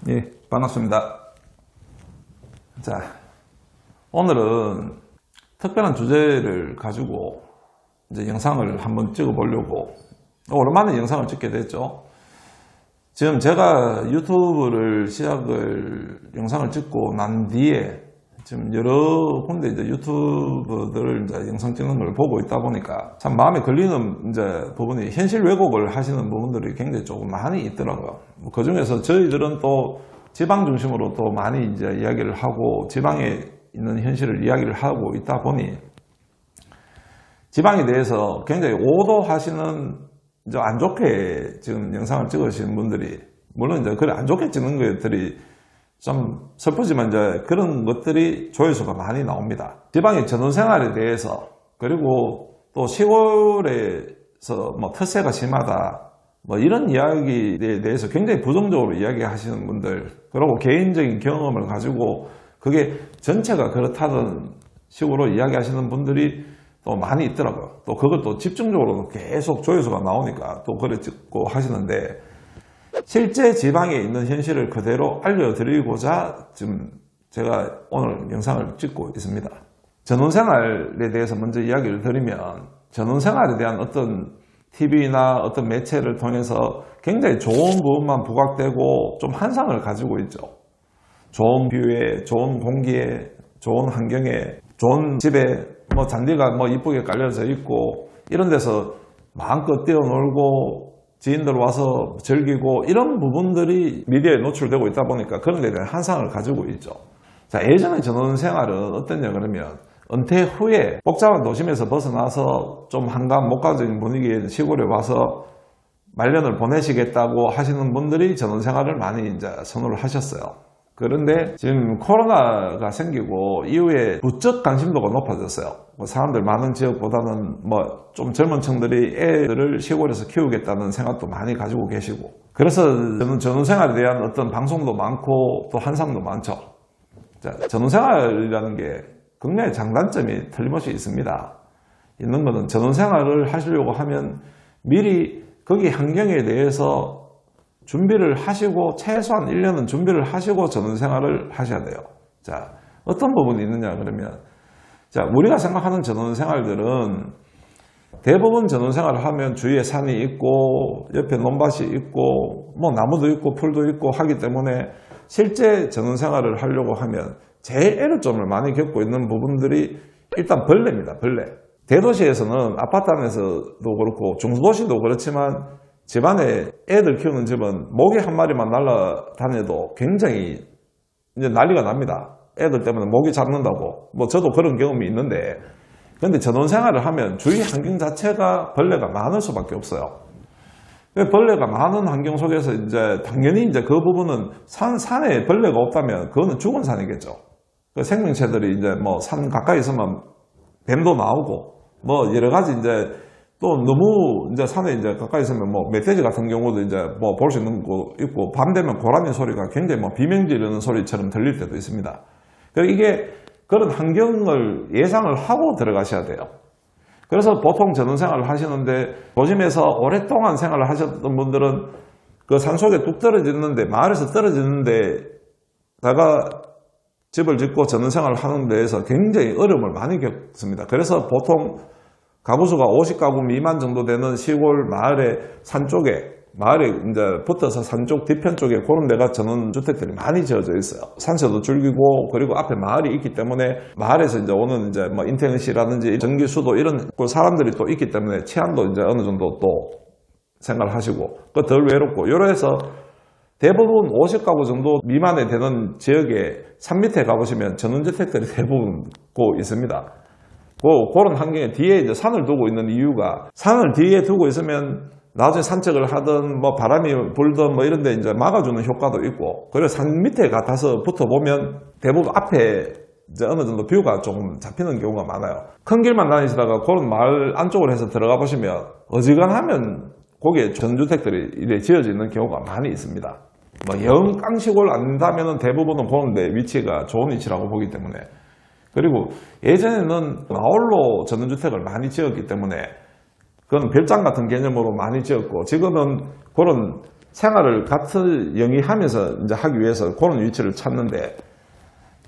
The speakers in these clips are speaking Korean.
예, 반갑습니다. 자, 오늘은 특별한 주제를 가지고 이제 영상을 한번 찍어 보려고 오랜만에 영상을 찍게 됐죠. 지금 제가 유튜브를 영상을 찍고 난 뒤에 지금 여러 군데 이제 유튜브들을 이제 영상 찍는 걸 보고 있다 보니까 참 마음에 걸리는 이제 부분이 현실 왜곡을 하시는 부분들이 굉장히 조금 많이 있더라고요. 그 중에서 저희들은 또 지방 중심으로 또 많이 이제 이야기를 하고 지방에 있는 현실을 이야기를 하고 있다 보니 지방에 대해서 굉장히 오도하시는 이제 안 좋게 지금 영상을 찍으시는 분들이 물론 이제 그래 안 좋게 찍는 것들이 좀 슬프지만 이제 그런 것들이 조회수가 많이 나옵니다. 지방의 전원생활에 대해서 그리고 또 시골에서 뭐 텃세가 심하다 뭐 이런 이야기에 대해서 굉장히 부정적으로 이야기하시는 분들 그리고 개인적인 경험을 가지고 그게 전체가 그렇다는 식으로 이야기하시는 분들이 또 많이 있더라고요. 또 그것도 집중적으로 계속 조회수가 나오니까 또 그래 찍고 하시는데 실제 지방에 있는 현실을 그대로 알려드리고자 지금 제가 오늘 영상을 찍고 있습니다. 전원생활에 대해서 먼저 이야기를 드리면 전원생활에 대한 어떤 TV나 어떤 매체를 통해서 굉장히 좋은 부분만 부각되고 좀 환상을 가지고 있죠. 좋은 뷰에, 좋은 공기에, 좋은 환경에, 좋은 집에 뭐 잔디가 뭐 이쁘게 깔려져 있고 이런 데서 마음껏 뛰어놀고 지인들 와서 즐기고 이런 부분들이 미디어에 노출되고 있다 보니까 그런 데 대한 환상을 가지고 있죠. 자, 예전의 전원생활은 어땠냐 그러면 은퇴 후에 복잡한 도심에서 벗어나서 좀 한가한 목가적인 분위기의 시골에 와서 말년을 보내시겠다고 하시는 분들이 전원생활을 많이 이제 선호를 하셨어요. 그런데 지금 코로나가 생기고 이후에 부쩍 관심도가 높아졌어요. 뭐 사람들 많은 지역보다는 뭐 좀 젊은 층들이 애들을 시골에서 키우겠다는 생각도 많이 가지고 계시고 그래서 저는 전원생활에 대한 어떤 방송도 많고 또 환상도 많죠. 자, 전원생활이라는 게 극명의 장단점이 틀림없이 있습니다. 있는 것은 전원생활을 하시려고 하면 미리 거기 환경에 대해서 준비를 하시고 최소한 1년은 준비를 하시고 전원생활을 하셔야 돼요. 자, 어떤 부분이 있느냐 그러면 자, 우리가 생각하는 전원생활들은 대부분 전원생활을 하면 주위에 산이 있고 옆에 논밭이 있고 뭐 나무도 있고 풀도 있고 하기 때문에 실제 전원생활을 하려고 하면 제일 애로점을 많이 겪고 있는 부분들이 일단 벌레입니다. 벌레. 대도시에서는 아파트 안에서도 그렇고 중도시도 그렇지만 집안에 애들 키우는 집은 모기 한 마리만 날아다녀도 굉장히 이제 난리가 납니다. 애들 때문에 모기 잡는다고. 뭐 저도 그런 경험이 있는데 근데 전원생활을 하면 주위 환경 자체가 벌레가 많을 수밖에 없어요. 벌레가 많은 환경 속에서 이제 당연히 이제 그 부분은 산에 벌레가 없다면 그거는 죽은 산이겠죠. 그 생명체들이 이제 뭐 산 가까이 있으면 뱀도 나오고 뭐 여러 가지 이제 또 너무 이제 산에 이제 가까이 있으면 뭐 멧돼지 같은 경우도 이제 뭐 볼 수 있는 거 있고 밤 되면 고라니 소리가 굉장히 뭐 비명 지르는 소리처럼 들릴 때도 있습니다. 그러니까 이게 그런 환경을 예상을 하고 들어가셔야 돼요. 그래서 보통 전원생활을 하시는데 도심에서 오랫동안 생활을 하셨던 분들은 그 산속에 뚝 떨어지는데 마을에서 떨어지는데 다가 집을 짓고 전원생활을 하는 데에서 굉장히 어려움을 많이 겪습니다. 그래서 보통 가구수가 50가구 미만 정도 되는 시골 마을의 산 쪽에 마을에 이제 붙어서 산 쪽 뒤편 쪽에 그런 데가 전원주택들이 많이 지어져 있어요. 산세도 줄기고 그리고 앞에 마을이 있기 때문에 마을에서 이제 오는 이제 뭐 인터넷이라든지 전기수도 이런 사람들이 또 있기 때문에 치안도 이제 어느 정도 또 생각을 하시고 그 덜 외롭고 이래서 대부분 50가구 정도 미만에 되는 지역에 산 밑에 가보시면 전원주택들이 대부분 있습니다. 그런 환경에 뒤에 이제 산을 두고 있는 이유가 산을 뒤에 두고 있으면 나중에 산책을 하든 뭐 바람이 불든 뭐 이런 데 이제 막아주는 효과도 있고 그래서 산 밑에 가서 붙어보면 대부분 앞에 이제 어느 정도 뷰가 조금 잡히는 경우가 많아요. 큰 길만 다니시다가 그런 마을 안쪽으로 해서 들어가 보시면 어지간하면 거기에 전주택들이 이래 지어져 있는 경우가 많이 있습니다. 뭐 영 깡시골 안다면은 대부분은 그런 데 위치가 좋은 위치라고 보기 때문에 그리고 예전에는 마을로 전원주택을 많이 지었기 때문에 그건 별장 같은 개념으로 많이 지었고 지금은 그런 생활을 같이 영위하면서 이제 하기 위해서 그런 위치를 찾는데,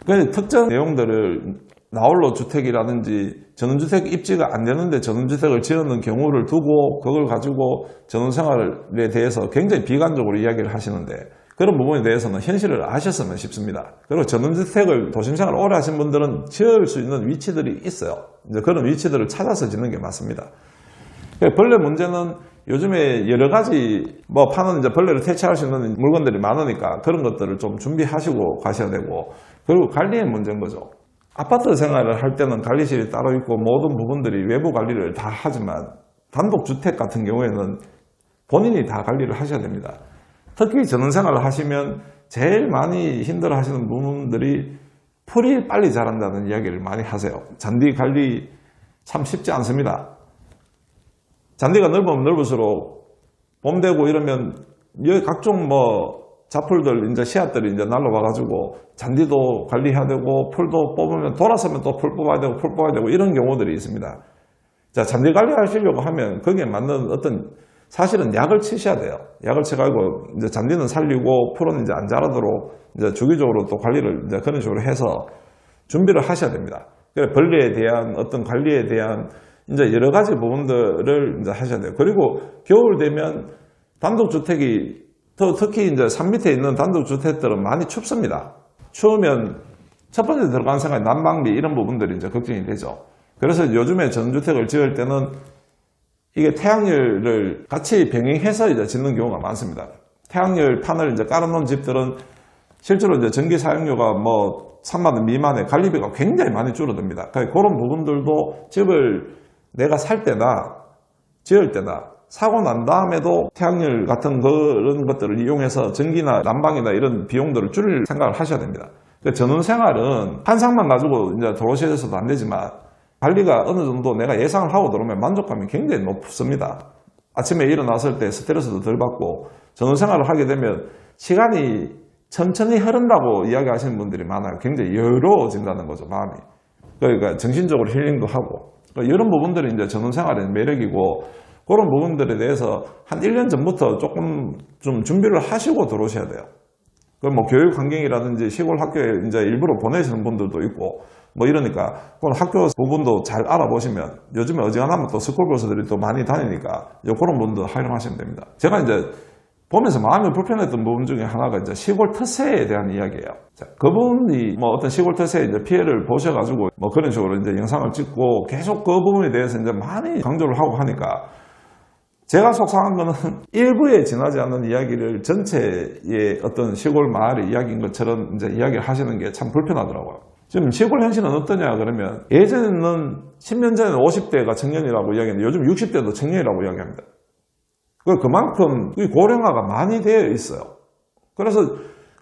그 특정 내용들을 나홀로 주택이라든지 전원주택 입지가 안 되는데 전원주택을 지었는 경우를 두고 그걸 가지고 전원생활에 대해서 굉장히 비관적으로 이야기를 하시는데, 그런 부분에 대해서는 현실을 아셨으면 싶습니다. 그리고 전원주택을 도심생활 오래 하신 분들은 지을 수 있는 위치들이 있어요. 이제 그런 위치들을 찾아서 짓는 게 맞습니다. 벌레 문제는 요즘에 여러 가지 파는 이제 벌레를 퇴치할 수 있는 물건들이 많으니까 그런 것들을 좀 준비하시고 가셔야 되고, 그리고 관리의 문제인 거죠. 아파트 생활을 할 때는 관리실이 따로 있고 모든 부분들이 외부 관리를 다 하지만 단독주택 같은 경우에는 본인이 다 관리를 하셔야 됩니다. 특히 전원생활을 하시면 제일 많이 힘들어 하시는 부분들이 풀이 빨리 자란다는 이야기를 많이 하세요. 잔디 관리 참 쉽지 않습니다. 잔디가 넓으면 넓을수록 봄 되고 이러면 여기 각종 잡풀들, 이제 씨앗들이 이제 날라와가지고 잔디도 관리해야 되고 풀도 뽑으면 돌아서면 또 풀 뽑아야 되고 풀 뽑아야 되고 이런 경우들이 있습니다. 자, 잔디 관리하시려고 하면 거기에 맞는 어떤 사실은 약을 치셔야 돼요. 약을 쳐가지고 이제 잔디는 살리고 풀은 이제 안 자라도록 이제 주기적으로 또 관리를 이제 그런 식으로 해서 준비를 하셔야 됩니다. 그래서 벌레에 대한 어떤 관리에 대한 이제 여러 가지 부분들을 이제 하셔야 돼요. 그리고 겨울 되면 단독주택이 특히 이제 산 밑에 있는 단독주택들은 많이 춥습니다. 추우면 첫 번째 들어가는 생각이 난방비 이런 부분들이 이제 걱정이 되죠. 그래서 요즘에 전주택을 지을 때는 이게 태양열을 같이 병행해서 이제 짓는 경우가 많습니다. 태양열 판을 이제 깔아놓은 집들은 실제로 이제 전기 사용료가 3만 원 미만의 관리비가 굉장히 많이 줄어듭니다. 그러니까 그런 부분들도 집을 내가 살 때나 지을 때나 사고 난 다음에도 태양열 같은 그런 것들을 이용해서 전기나 난방이나 이런 비용들을 줄일 생각을 하셔야 됩니다. 그러니까 전원생활은 한상만 가지고 이제 들어오셔서도 안 되지만 관리가 어느 정도 내가 예상을 하고 들어오면 만족감이 굉장히 높습니다. 아침에 일어났을 때 스트레스도 덜 받고 전원생활을 하게 되면 시간이 천천히 흐른다고 이야기하시는 분들이 많아요. 굉장히 여유로워진다는 거죠, 마음이. 그러니까 정신적으로 힐링도 하고. 그러니까 이런 부분들이 이제 전원생활의 매력이고, 그런 부분들에 대해서 한 1년 전부터 조금 좀 준비를 하시고 들어오셔야 돼요. 교육 환경이라든지 시골 학교에 이제 일부러 보내시는 분들도 있고, 이러니까, 그런 학교 부분도 잘 알아보시면, 요즘에 어지간하면 또 스쿨버스들이 또 많이 다니니까, 그런 분도 활용하시면 됩니다. 제가 이제 보면서 마음이 불편했던 부분 중에 하나가 이제 시골 특세에 대한 이야기예요. 자, 그분이 어떤 시골 특세에 이제 피해를 보셔가지고, 그런 식으로 이제 영상을 찍고, 계속 그 부분에 대해서 이제 많이 강조를 하고 하니까, 제가 속상한 거는 일부에 지나지 않는 이야기를 전체의 어떤 시골 마을의 이야기인 것처럼 이제 이야기를 하시는 게 참 불편하더라고요. 지금 시골 현실은 어떠냐 그러면 예전에는 10년 전에는 50대가 청년이라고 이야기했는데 요즘 60대도 청년이라고 이야기합니다. 그만큼 고령화가 많이 되어 있어요. 그래서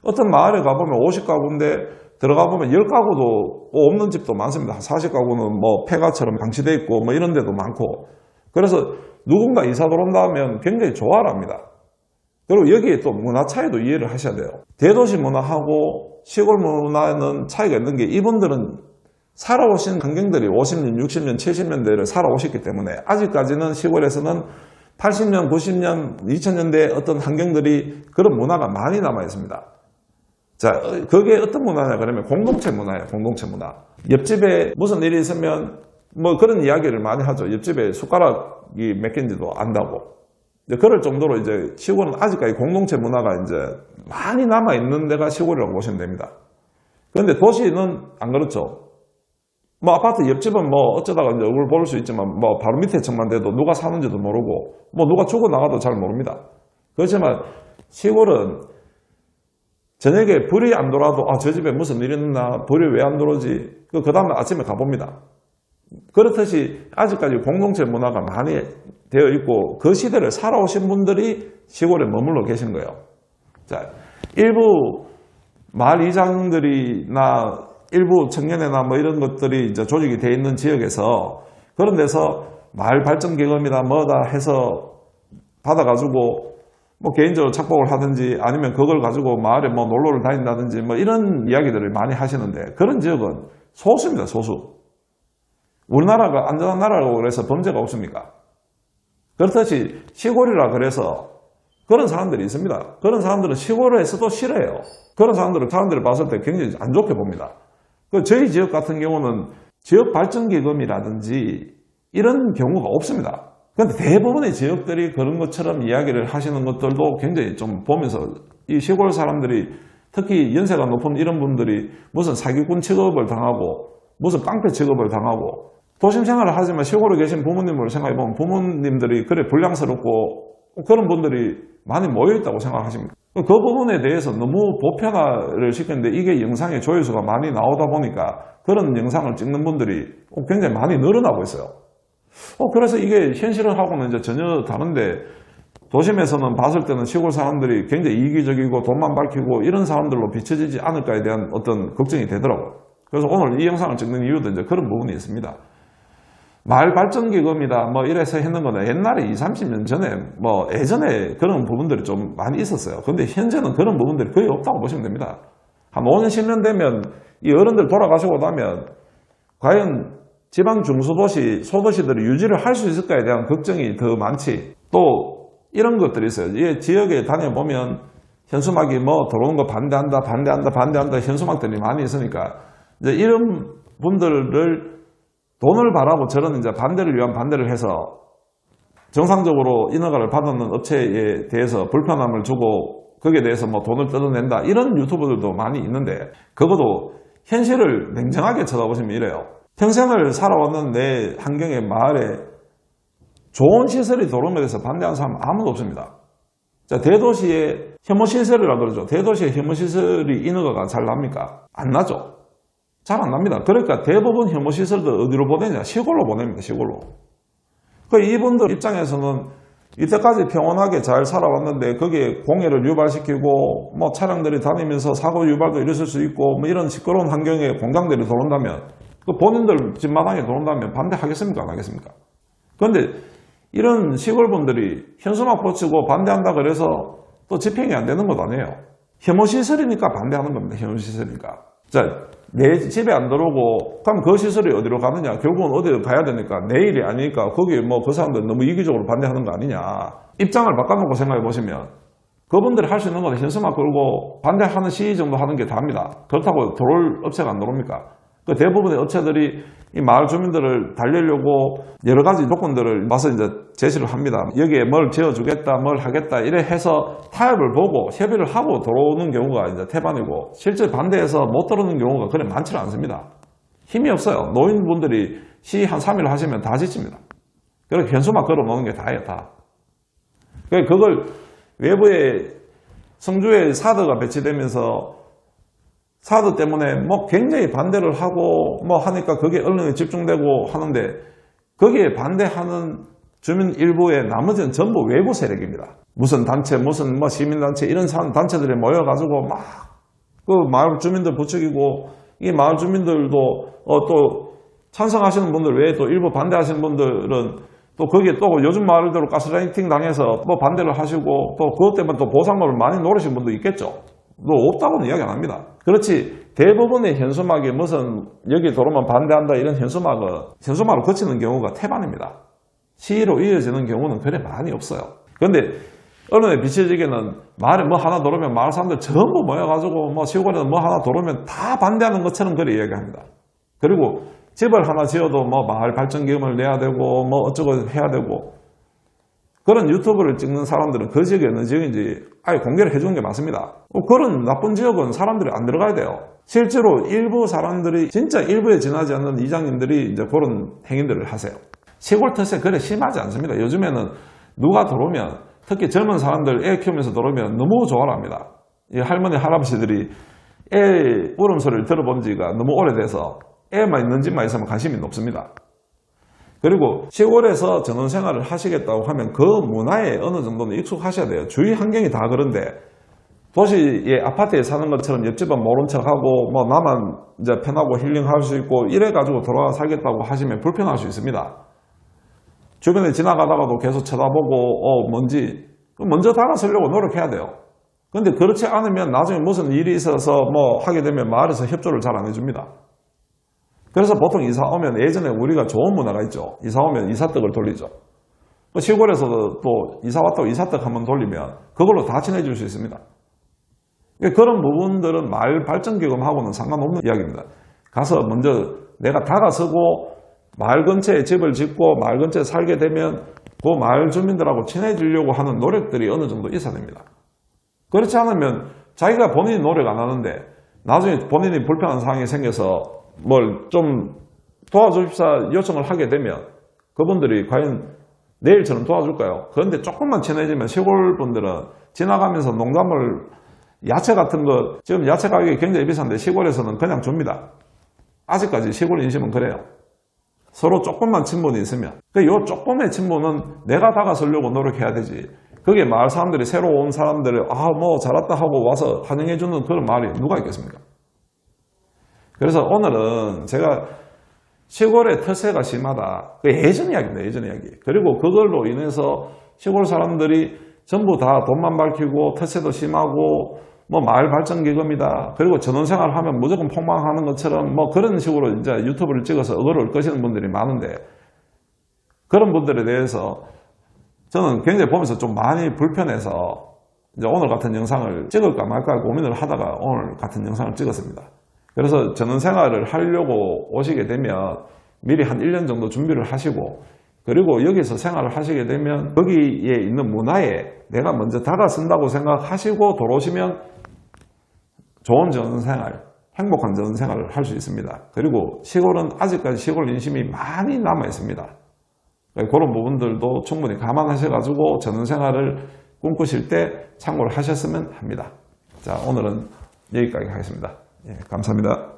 어떤 마을에 가보면 50가구인데 들어가 보면 10가구도 없는 집도 많습니다. 40가구는 폐가처럼 방치되어 있고 이런 데도 많고, 그래서 누군가 이사 들어온다 하면 굉장히 좋아를 합니다. 그리고 여기에 또 문화 차이도 이해를 하셔야 돼요. 대도시 문화하고 시골 문화에는 차이가 있는 게, 이분들은 살아오신 환경들이 50년, 60년, 70년대를 살아오셨기 때문에 아직까지는 시골에서는 80년, 90년, 2000년대 어떤 환경들이, 그런 문화가 많이 남아 있습니다. 자, 그게 어떤 문화냐 그러면 공동체 문화예요. 공동체 문화. 옆집에 무슨 일이 있으면 그런 이야기를 많이 하죠. 옆집에 숟가락이 몇 개인지도 안다고. 그럴 정도로 이제 시골은 아직까지 공동체 문화가 이제 많이 남아있는 데가 시골이라고 보시면 됩니다. 그런데 도시는 안 그렇죠. 아파트 옆집은 어쩌다가 이제 얼굴 볼 수 있지만 바로 밑에 층만 돼도 누가 사는지도 모르고 누가 죽어나가도 잘 모릅니다. 그렇지만 시골은 저녁에 불이 안 들어와도 저 집에 무슨 일이 있나, 불이 왜 안 들어오지, 그 다음에 아침에 가봅니다. 그렇듯이 아직까지 공동체 문화가 많이 되어 있고, 그 시대를 살아오신 분들이 시골에 머물러 계신 거예요. 자, 일부 마을 이장들이나 일부 청년회나 이런 것들이 이제 조직이 되어 있는 지역에서, 그런 데서 마을 발전 기금이나 뭐다 해서 받아가지고 개인적으로 착복을 하든지 아니면 그걸 가지고 마을에 놀러를 다닌다든지 이런 이야기들을 많이 하시는데, 그런 지역은 소수입니다, 소수. 우리나라가 안전한 나라라고 그래서 범죄가 없습니까? 그렇듯이 시골이라 그래서 그런 사람들이 있습니다. 그런 사람들은 시골에서도 싫어해요. 그런 사람들을 사람들이 봤을 때 굉장히 안 좋게 봅니다. 저희 지역 같은 경우는 지역 발전기금이라든지 이런 경우가 없습니다. 그런데 대부분의 지역들이 그런 것처럼 이야기를 하시는 것들도 굉장히 좀 보면서 이 시골 사람들이 특히 연세가 높은 이런 분들이 무슨 사기꾼 취급을 당하고 무슨 깡패 취급을 당하고 도심 생활을 하지만 시골에 계신 부모님을 생각해보면 부모님들이 그래 불량스럽고 그런 분들이 많이 모여있다고 생각하십니까? 그 부분에 대해서 너무 보편화를 시켰는데 이게 영상의 조회수가 많이 나오다 보니까 그런 영상을 찍는 분들이 굉장히 많이 늘어나고 있어요. 그래서 이게 현실하고는 이제 전혀 다른데 도심에서는 봤을 때는 시골 사람들이 굉장히 이기적이고 돈만 밝히고 이런 사람들로 비춰지지 않을까에 대한 어떤 걱정이 되더라고요. 그래서 오늘 이 영상을 찍는 이유도 이제 그런 부분이 있습니다. 마을 발전기금이다 뭐 이래서 했는 거는 옛날에 20, 30년 전에 뭐 예전에 그런 부분들이 좀 많이 있었어요. 근데 현재는 그런 부분들이 거의 없다고 보시면 됩니다. 한 5년, 10년 되면 이 어른들 돌아가시고 나면 과연 지방 중소도시, 소도시들이 유지를 할 수 있을까에 대한 걱정이 더 많지. 또 이런 것들이 있어요. 이 지역에 다녀보면 현수막이 뭐 들어오는 거 반대한다 현수막들이 많이 있으니까 이제 이런 분들을 돈을 바라고 저런 이제 반대를 위한 반대를 해서 정상적으로 인허가를 받는 업체에 대해서 불편함을 주고 거기에 대해서 뭐 돈을 뜯어낸다 이런 유튜버들도 많이 있는데 그것도 현실을 냉정하게 쳐다보시면 이래요. 평생을 살아왔는 내 환경의 마을에 좋은 시설이 들어오는 것에 대해서 반대하는 사람은 아무도 없습니다. 자, 대도시의 혐오시설이라고 그러죠. 대도시의 혐오시설이 인허가가 잘 납니까? 안 나죠. 잘 안 납니다. 그러니까 대부분 혐오시설들 어디로 보내냐? 시골로 보냅니다. 시골로. 이분들 입장에서는 이때까지 평온하게 잘 살아왔는데 거기에 공해를 유발시키고 뭐 차량들이 다니면서 사고 유발도 일으킬 수 있고 뭐 이런 시끄러운 환경에 공장들이 들어온다면 본인들 집마당에 들어온다면 반대하겠습니까? 안 하겠습니까? 그런데 이런 시골분들이 현수막 붙이고 반대한다 그래서 또 집행이 안 되는 것도 아니에요. 혐오시설이니까 반대하는 겁니다. 혐오시설이니까. 자, 내 집에 안 들어오고 그럼 그 시설이 어디로 가느냐? 결국은 어디로 가야 되니까 내 일이 아니니까 거기에 뭐 그 사람들 너무 이기적으로 반대하는 거 아니냐? 입장을 바꿔놓고 생각해 보시면 그분들이 할 수 있는 건 현수막 걸고 반대하는 시위 정도 하는 게 다입니다. 그렇다고 들어올 업체가 안 들어옵니까? 그 대부분의 업체들이 이 마을 주민들을 달래려고 여러 가지 조건들을 와서 이제 제시를 합니다. 여기에 뭘 지어주겠다, 뭘 하겠다, 이래 해서 타협을 보고 협의를 하고 들어오는 경우가 이제 태반이고, 실제 반대해서 못 들어오는 경우가 그래 많지는 않습니다. 힘이 없어요. 노인분들이 시위 한 3일 하시면 다 지칩니다. 그렇게 현수막 걸어 놓는 게 다예요, 다. 그걸 외부에 성주에 사드가 배치되면서 사드 때문에 뭐 굉장히 반대를 하고 뭐 하니까 거기에 언론이 집중되고 하는데 거기에 반대하는 주민 일부의 나머지는 전부 외부 세력입니다. 무슨 단체, 무슨 뭐 시민단체 이런 단체들이 모여가지고 막 그 마을 주민들 부추기고 이 마을 주민들도 또 찬성하시는 분들 외에 또 일부 반대하시는 분들은 또 거기에 또 요즘 말대로 가스라이팅 당해서 뭐 반대를 하시고 또 그것 때문에 또 보상금을 많이 노리신 분도 있겠죠. 또 없다고는 이야기 안 합니다. 그렇지 대부분의 현수막이 무슨 여기 들어오면 반대한다 이런 현수막을 거치는 경우가 태반입니다. 시위로 이어지는 경우는 그래 많이 없어요. 그런데 언론에 비춰지기에는 마을에 뭐 하나 들어오면 마을 사람들 전부 모여가지고 뭐 시골에 뭐 하나 들어오면 다 반대하는 것처럼 그래 이야기합니다. 그리고 집을 하나 지어도 뭐 마을 발전기금을 내야 되고 뭐 어쩌고 해야 되고 그런 유튜브를 찍는 사람들은 그 지역이 어느 지역인지 아예 공개를 해주는 게 맞습니다. 그런 나쁜 지역은 사람들이 안 들어가야 돼요. 실제로 일부 사람들이 진짜 일부에 지나지 않는 이장님들이 이제 그런 행위들을 하세요. 시골 텃세 그래 심하지 않습니다. 요즘에는 누가 들어오면 특히 젊은 사람들 애 키우면서 들어오면 너무 좋아라 합니다. 이 할머니 할아버지들이 애 울음소리를 들어본 지가 너무 오래돼서 애만 있는 집만 있으면 관심이 높습니다. 그리고 시골에서 전원생활을 하시겠다고 하면 그 문화에 어느 정도는 익숙하셔야 돼요. 주위 환경이 다 그런데 도시의 아파트에 사는 것처럼 옆집은 모른 척하고 뭐 나만 이제 편하고 힐링할 수 있고 이래가지고 돌아가 살겠다고 하시면 불편할 수 있습니다. 주변에 지나가다가도 계속 쳐다보고 뭔지 먼저 다가서려고 노력해야 돼요. 근데 그렇지 않으면 나중에 무슨 일이 있어서 뭐 하게 되면 마을에서 협조를 잘 안 해줍니다. 그래서 보통 이사 오면 예전에 우리가 좋은 문화가 있죠. 이사 오면 이삿떡을 돌리죠. 시골에서도 또 이사 왔다고 이삿떡 한번 돌리면 그걸로 다 친해질 수 있습니다. 그런 부분들은 마을 발전기금하고는 상관없는 이야기입니다. 가서 먼저 내가 다가서고 마을 근처에 집을 짓고 마을 근처에 살게 되면 그 마을 주민들하고 친해지려고 하는 노력들이 어느 정도 있어야 됩니다. 그렇지 않으면 자기가 본인이 노력 안 하는데 나중에 본인이 불편한 상황이 생겨서 뭘 좀 도와주십사 요청을 하게 되면 그분들이 과연 내일처럼 도와줄까요? 그런데 조금만 친해지면 시골 분들은 지나가면서 농작물 야채 같은 거 지금 야채 가격이 굉장히 비싼데 시골에서는 그냥 줍니다. 아직까지 시골 인심은 그래요. 서로 조금만 친분이 있으면 요 조금의 친분은 내가 다가서려고 노력해야 되지. 그게 마을 사람들이 새로 온 사람들을 뭐 잘왔다 하고 와서 환영해주는 그런 말이 누가 있겠습니까? 그래서 오늘은 제가 시골의 터세가 심하다. 그 예전 이야기입니다. 예전 이야기. 그리고 그걸로 인해서 시골 사람들이 전부 다 돈만 밝히고 터세도 심하고 뭐 마을 발전 기금이다. 그리고 전원생활 하면 무조건 폭망하는 것처럼 뭐 그런 식으로 이제 유튜브를 찍어서 어그로를 끄시는 분들이 많은데 그런 분들에 대해서 저는 굉장히 보면서 좀 많이 불편해서 이제 오늘 같은 영상을 찍을까 말까 고민을 하다가 오늘 같은 영상을 찍었습니다. 그래서 전원생활을 하려고 오시게 되면 미리 한 1년 정도 준비를 하시고 그리고 여기서 생활을 하시게 되면 거기에 있는 문화에 내가 먼저 다가선다고 생각하시고 돌아오시면 좋은 전원생활, 행복한 전원생활을 할 수 있습니다. 그리고 시골은 아직까지 시골 인심이 많이 남아 있습니다. 그런 부분들도 충분히 감안하셔가지고 전원생활을 꿈꾸실 때 참고를 하셨으면 합니다. 자, 오늘은 여기까지 하겠습니다. 예, 감사합니다.